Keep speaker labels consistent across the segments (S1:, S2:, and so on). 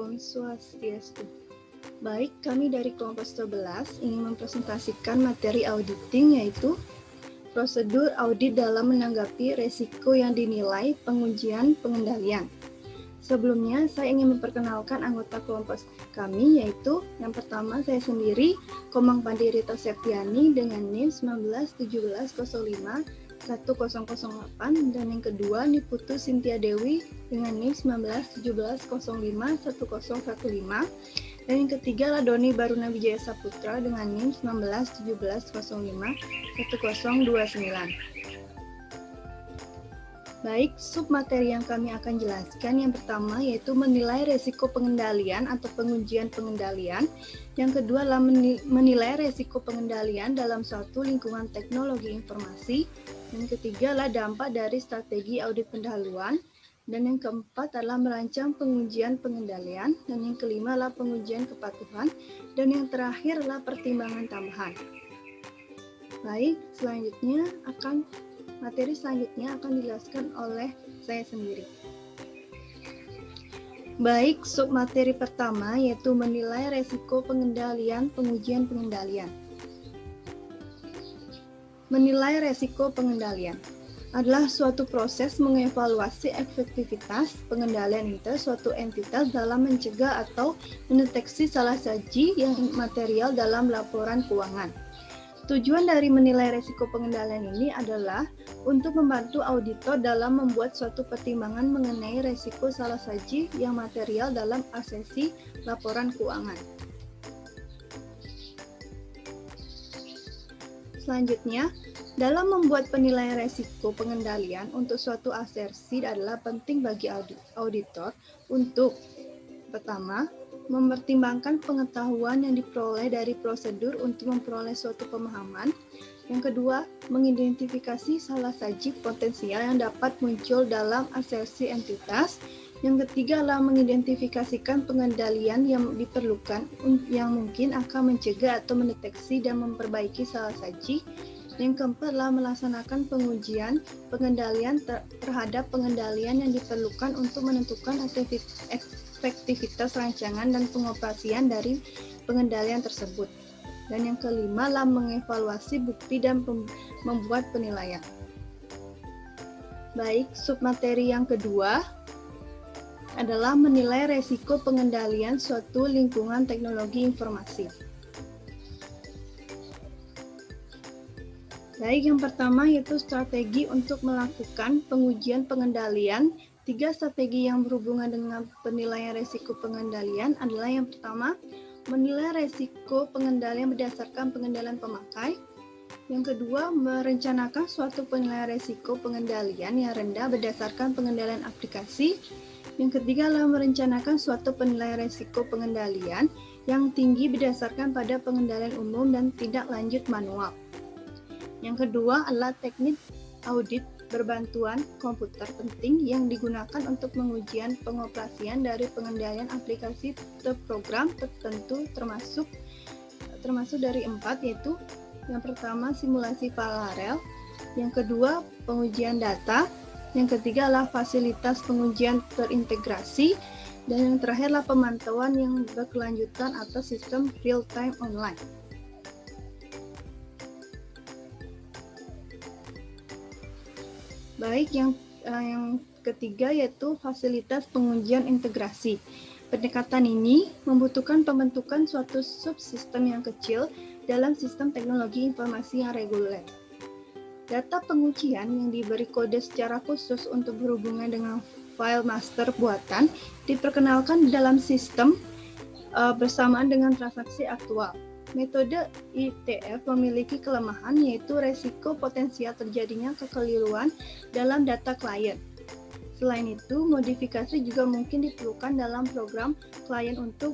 S1: Om Swastiastu. Baik, kami dari kelompok 11 ingin mempresentasikan materi auditing, yaitu prosedur audit dalam menanggapi resiko yang dinilai pengujian pengendalian. Sebelumnya, saya ingin memperkenalkan anggota kelompok kami, yaitu yang pertama saya sendiri, Komang Pandirita Septiani dengan NIM 1917051008, dan yang kedua Niputu Sintia Dewi dengan NIM 1917051015, dan yang ketiga Ladoni Baruna Wijaya Saputra dengan NIM 1917051029. Baik, submateri yang kami akan jelaskan yang pertama yaitu menilai resiko pengendalian atau pengujian pengendalian. Yang kedua adalah menilai resiko pengendalian dalam suatu lingkungan teknologi informasi. Yang ketiga adalah dampak dari strategi audit pendahuluan. Dan yang keempat adalah merancang pengujian pengendalian. Dan yang kelima adalah pengujian kepatuhan. Dan yang terakhir adalah pertimbangan tambahan. Baik, materi selanjutnya akan dijelaskan oleh saya sendiri. Baik, submateri pertama yaitu menilai resiko pengendalian pengujian pengendalian. Menilai resiko pengendalian adalah suatu proses mengevaluasi efektivitas pengendalian suatu entitas dalam mencegah atau mendeteksi salah saji yang material dalam laporan keuangan. Tujuan dari menilai resiko pengendalian ini adalah untuk membantu auditor dalam membuat suatu pertimbangan mengenai resiko salah saji yang material dalam asesi laporan keuangan. Selanjutnya, dalam membuat penilaian resiko pengendalian untuk suatu asersi adalah penting bagi auditor untuk pertama, mempertimbangkan pengetahuan yang diperoleh dari prosedur untuk memperoleh suatu pemahaman. Yang kedua, mengidentifikasi salah saji potensial yang dapat muncul dalam asersi entitas. Yang ketiga adalah mengidentifikasikan pengendalian yang diperlukan yang mungkin akan mencegah atau mendeteksi dan memperbaiki salah saji. Yang keempat adalah melaksanakan pengujian pengendalian terhadap pengendalian yang diperlukan untuk menentukan efektivitas rancangan dan pengoperasian dari pengendalian tersebut. Dan yang kelima adalah mengevaluasi bukti dan membuat penilaian. Baik, submateri yang kedua adalah menilai resiko pengendalian suatu lingkungan teknologi informasi. Baik, yang pertama yaitu strategi untuk melakukan pengujian pengendalian. 3 strategi yang berhubungan dengan penilaian resiko pengendalian adalah yang pertama, menilai resiko pengendalian berdasarkan pengendalian pemakai. Yang kedua, merencanakan suatu penilaian resiko pengendalian yang rendah berdasarkan pengendalian aplikasi. Yang ketiga adalah merencanakan suatu penilaian resiko pengendalian yang tinggi berdasarkan pada pengendalian umum dan tindak lanjut manual. Yang kedua adalah teknik audit berbantuan komputer penting yang digunakan untuk pengujian pengoperasian dari pengendalian aplikasi program tertentu termasuk dari 4, yaitu yang pertama simulasi paralel, yang kedua pengujian data, yang ketiga adalah fasilitas pengujian terintegrasi, dan yang terakhir adalah pemantauan yang berkelanjutan atau sistem real time online. Baik, yang ketiga yaitu fasilitas pengujian integrasi. Pendekatan ini membutuhkan pembentukan suatu subsistem yang kecil dalam sistem teknologi informasi yang reguler. Data pengujian yang diberi kode secara khusus untuk berhubungan dengan file master buatan diperkenalkan dalam sistem bersamaan dengan transaksi aktual. Metode ITF memiliki kelemahan yaitu resiko potensial terjadinya kekeliruan dalam data klien. Selain itu, modifikasi juga mungkin diperlukan dalam program klien untuk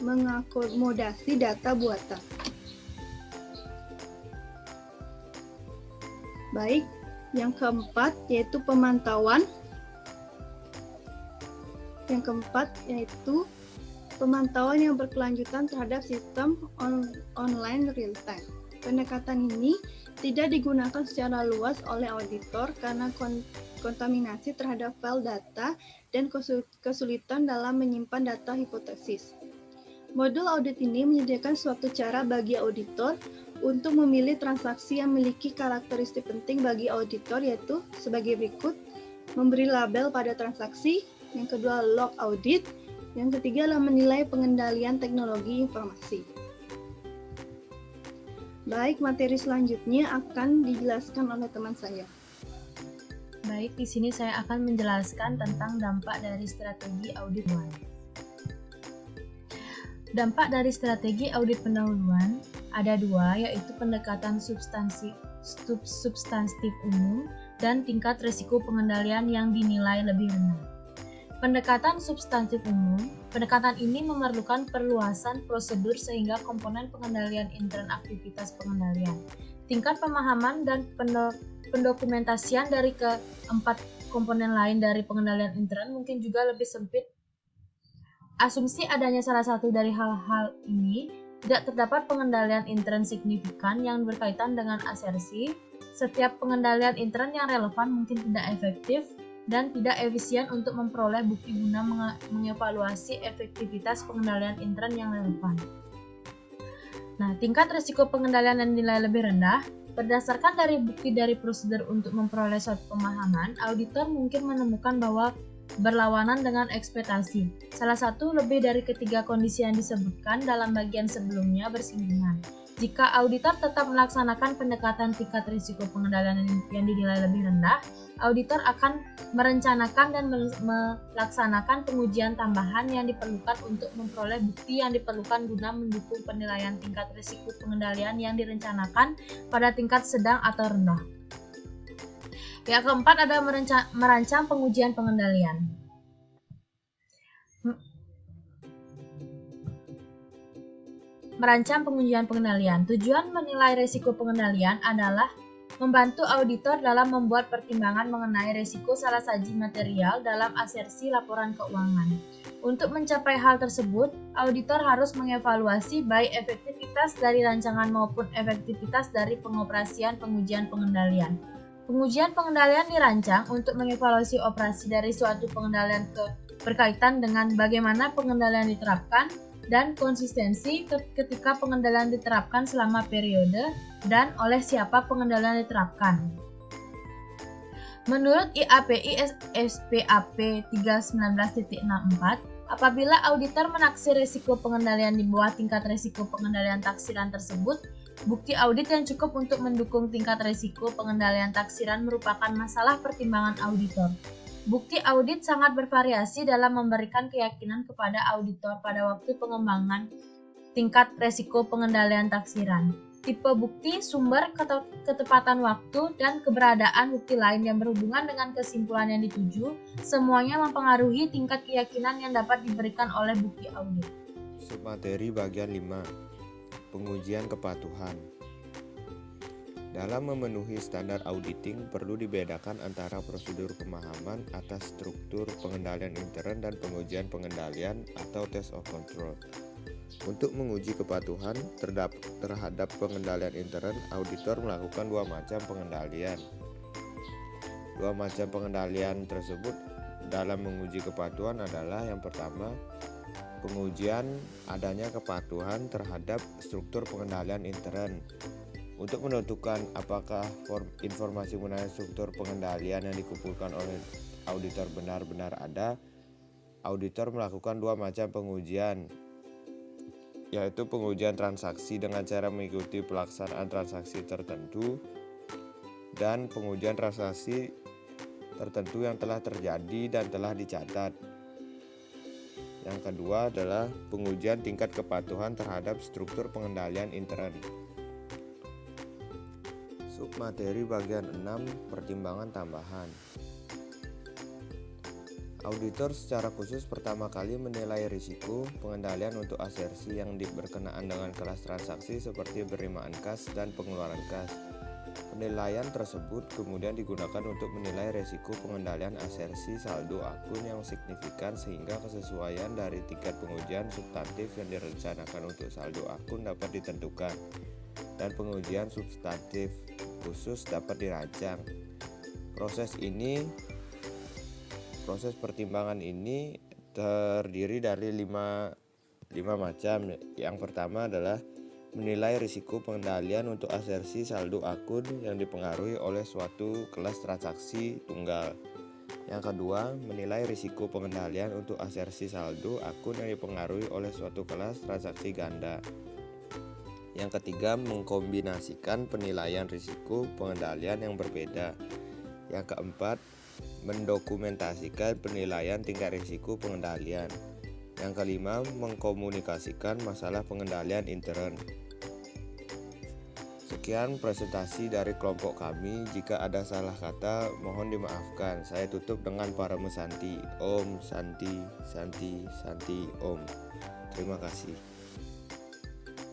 S1: mengakomodasi data buatan. Baik, yang keempat yaitu pemantauan. Yang keempat yaitu pemantauan yang berkelanjutan terhadap sistem online real time. Pendekatan ini tidak digunakan secara luas oleh auditor karena terkontaminasi terhadap file data dan kesulitan dalam menyimpan data hipotesis. Modul audit ini menyediakan suatu cara bagi auditor untuk memilih transaksi yang memiliki karakteristik penting bagi auditor, yaitu sebagai berikut: memberi label pada transaksi, yang kedua log audit, yang ketiga adalah menilai pengendalian teknologi informasi. Baik, materi selanjutnya akan dijelaskan oleh teman saya.
S2: Baik, di sini saya akan menjelaskan tentang dampak dari strategi audit pendahuluan. Dampak dari strategi audit pendahuluan ada dua, yaitu pendekatan substantif umum dan tingkat risiko pengendalian yang dinilai lebih rendah. Pendekatan substantif umum, pendekatan ini memerlukan perluasan prosedur sehingga komponen pengendalian intern aktivitas pengendalian, tingkat pemahaman dan pendokumentasian dari keempat komponen lain dari pengendalian intern mungkin juga lebih sempit. Asumsi adanya salah satu dari hal-hal ini, tidak terdapat pengendalian intern signifikan yang berkaitan dengan asersi. Setiap pengendalian intern yang relevan mungkin tidak efektif dan tidak efisien untuk memperoleh bukti guna mengevaluasi efektivitas pengendalian intern yang relevan. Nah, tingkat risiko pengendalian yang dinilai lebih rendah, berdasarkan dari bukti dari prosedur untuk memperoleh suatu pemahaman, auditor mungkin menemukan bahwa berlawanan dengan ekspektasi. Salah satu lebih dari ketiga kondisi yang disebutkan dalam bagian sebelumnya bersinggungan. Jika auditor tetap melaksanakan pendekatan tingkat risiko pengendalian yang dinilai lebih rendah, auditor akan merencanakan dan melaksanakan pengujian tambahan yang diperlukan untuk memperoleh bukti yang diperlukan guna mendukung penilaian tingkat risiko pengendalian yang direncanakan pada tingkat sedang atau rendah. Yang keempat adalah merancang pengujian pengendalian. Merancang pengujian pengendalian. Tujuan menilai risiko pengendalian adalah membantu auditor dalam membuat pertimbangan mengenai risiko salah saji material dalam asersi laporan keuangan. Untuk mencapai hal tersebut, auditor harus mengevaluasi baik efektivitas dari rancangan maupun efektivitas dari pengoperasian pengujian pengendalian. Pengujian pengendalian dirancang untuk mengevaluasi operasi dari suatu pengendalian berkaitan dengan bagaimana pengendalian diterapkan dan konsistensi ketika pengendalian diterapkan selama periode dan oleh siapa pengendalian diterapkan. Menurut IAPI SPAP 319.64, apabila auditor menaksir risiko pengendalian di bawah tingkat risiko pengendalian taksiran tersebut, bukti audit yang cukup untuk mendukung tingkat risiko pengendalian taksiran merupakan masalah pertimbangan auditor. Bukti audit sangat bervariasi dalam memberikan keyakinan kepada auditor pada waktu pengembangan tingkat risiko pengendalian taksiran. Tipe bukti, sumber, ketepatan waktu, dan keberadaan bukti lain yang berhubungan dengan kesimpulan yang dituju, semuanya mempengaruhi tingkat keyakinan yang dapat diberikan oleh bukti audit.
S3: Submateri bagian 5. Pengujian kepatuhan. Dalam memenuhi standar auditing, perlu dibedakan antara prosedur pemahaman atas struktur pengendalian intern dan pengujian pengendalian atau test of control. Untuk menguji kepatuhan terhadap pengendalian intern, auditor melakukan dua macam pengendalian. Dua macam pengendalian tersebut dalam menguji kepatuhan adalah yang pertama, pengujian adanya kepatuhan terhadap struktur pengendalian intern. Untuk menentukan apakah informasi mengenai struktur pengendalian yang dikumpulkan oleh auditor benar-benar ada, auditor melakukan dua macam pengujian, yaitu pengujian transaksi dengan cara mengikuti pelaksanaan transaksi tertentu dan pengujian transaksi tertentu yang telah terjadi dan telah dicatat. Yang kedua adalah pengujian tingkat kepatuhan terhadap struktur pengendalian intern. Submateri bagian 6, pertimbangan tambahan. Auditor secara khusus pertama kali menilai risiko pengendalian untuk asersi yang berkenaan dengan kelas transaksi seperti penerimaan kas dan pengeluaran kas. Penilaian tersebut kemudian digunakan untuk menilai risiko pengendalian asersi saldo akun yang signifikan sehingga kesesuaian dari tingkat pengujian substantif yang direncanakan untuk saldo akun dapat ditentukan dan pengujian substantif khusus dapat dirancang. Proses ini Proses pertimbangan ini terdiri dari lima macam. Yang pertama adalah menilai risiko pengendalian untuk asersi saldo akun yang dipengaruhi oleh suatu kelas transaksi tunggal. Yang kedua, menilai risiko pengendalian untuk asersi saldo akun yang dipengaruhi oleh suatu kelas transaksi ganda. Yang ketiga, mengkombinasikan penilaian risiko pengendalian yang berbeda. Yang keempat, mendokumentasikan penilaian tingkat risiko pengendalian. Yang kelima, mengkomunikasikan masalah pengendalian intern. Sekian presentasi dari kelompok kami. Jika ada salah kata, mohon dimaafkan. Saya tutup dengan Parama Santi. Om Santi Santi Santi Om. Terima kasih.